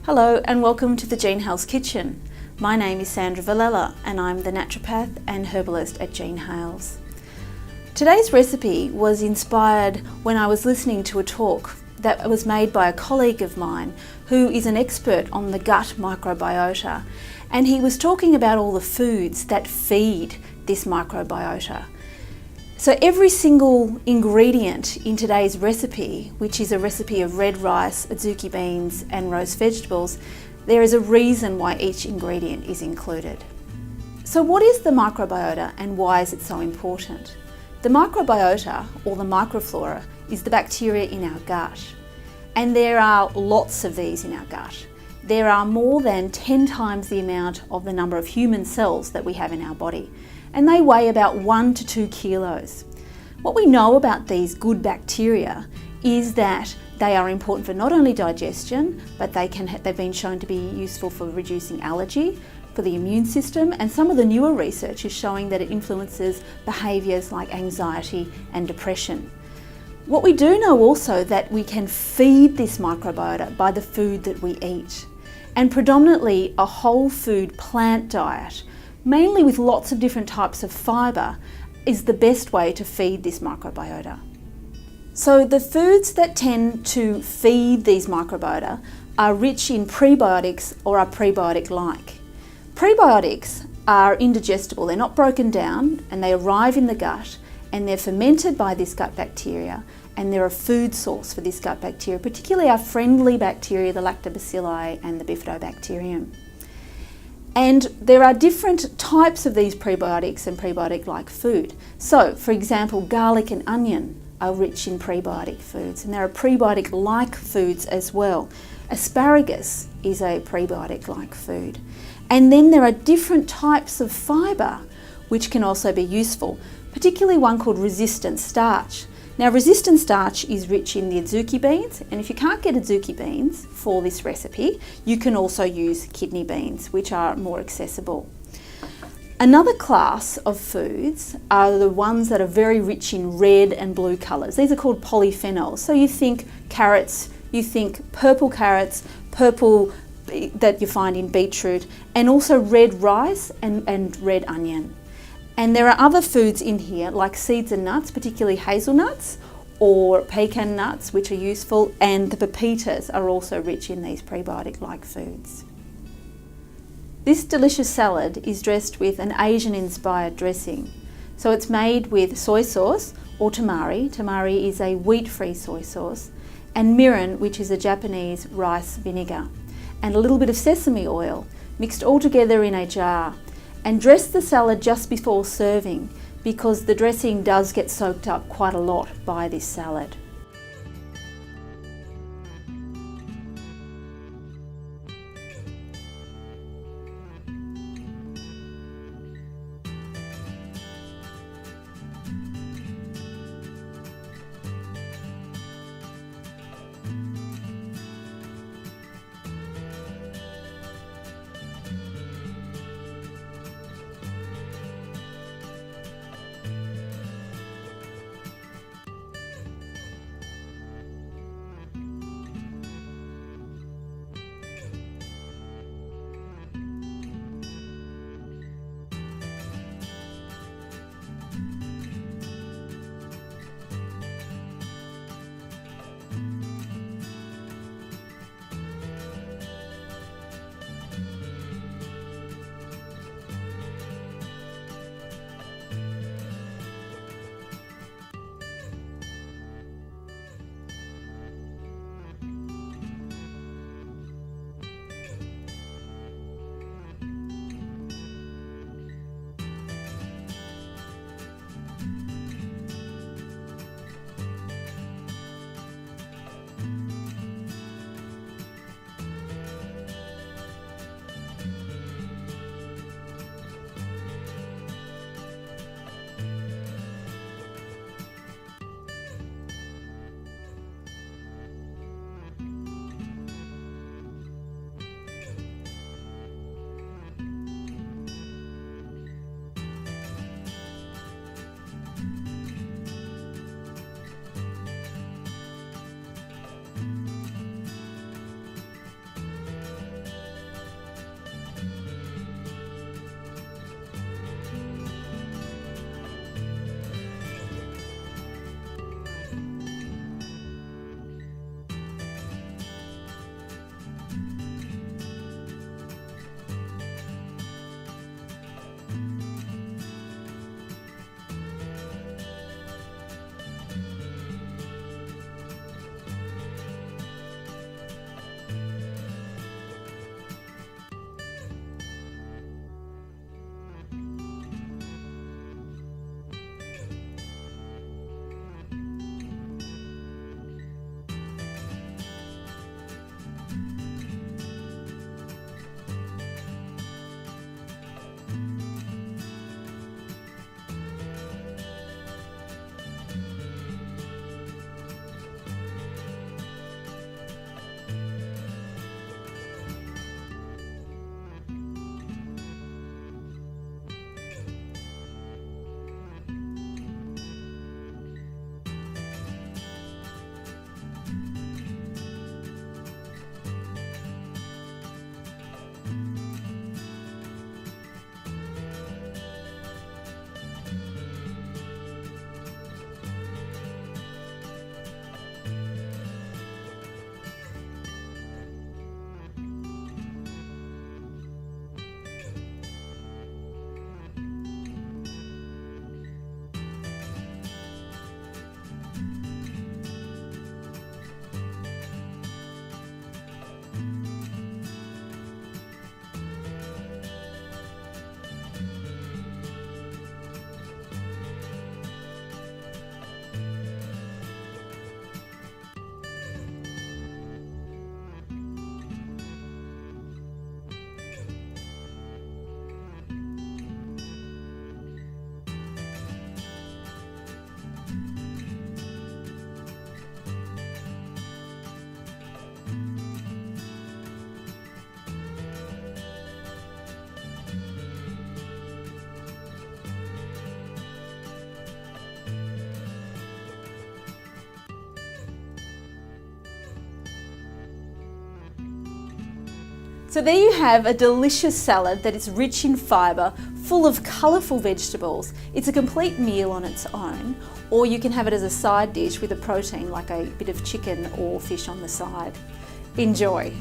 Hello and welcome to the Gene Hale's Kitchen. My name is Sandra Villella and I'm the naturopath and herbalist at Gene Hale's. Today's recipe was inspired when I was listening to a talk that was made by a colleague of mine who is an expert on the gut microbiota, and he was talking about all the foods that feed this microbiota. So every single ingredient in today's recipe, which is a recipe of red rice, Adzuki beans and roast vegetables, there is a reason why each ingredient is included. So what is the microbiota and why is it so important? The microbiota, or the microflora, is the bacteria in our gut. And there are lots of these in our gut. There are more than 10 times the amount of the number of human cells that we have in our body, and they weigh about 1 to 2 kilos. What we know about these good bacteria is that they are important for not only digestion, but they've been shown to be useful for reducing allergy, for the immune system, and some of the newer research is showing that it influences behaviours like anxiety and depression. What we do know also that we can feed this microbiota by the food that we eat, and predominantly a whole food plant diet, mainly with lots of different types of fibre, is the best way to feed this microbiota. So the foods that tend to feed these microbiota are rich in prebiotics or are prebiotic-like. Prebiotics are indigestible, they're not broken down, and they arrive in the gut and they're fermented by this gut bacteria, and they're a food source for this gut bacteria, particularly our friendly bacteria, the lactobacilli and the bifidobacterium. And there are different types of these prebiotics and prebiotic-like food. So, for example, garlic and onion are rich in prebiotic foods, and there are prebiotic-like foods as well. Asparagus is a prebiotic-like food. And then there are different types of fibre which can also be useful, particularly one called resistant starch. Now, resistant starch is rich in the Adzuki beans, and if you can't get Adzuki beans for this recipe, you can also use kidney beans, which are more accessible. Another class of foods are the ones that are very rich in red and blue colours. These are called polyphenols. So you think carrots, you think purple carrots, purple that you find in beetroot, and also red rice and red onion. And there are other foods in here like seeds and nuts, particularly hazelnuts or pecan nuts, which are useful, and the pepitas are also rich in these prebiotic-like foods. This delicious salad is dressed with an Asian-inspired dressing. So it's made with soy sauce or tamari. Tamari is a wheat-free soy sauce, and mirin, which is a Japanese rice vinegar, and a little bit of sesame oil mixed all together in a jar. And dress the salad just before serving because the dressing does get soaked up quite a lot by this salad. So there you have a delicious salad that is rich in fibre, full of colourful vegetables. It's a complete meal on its own, or you can have it as a side dish with a protein like a bit of chicken or fish on the side. Enjoy!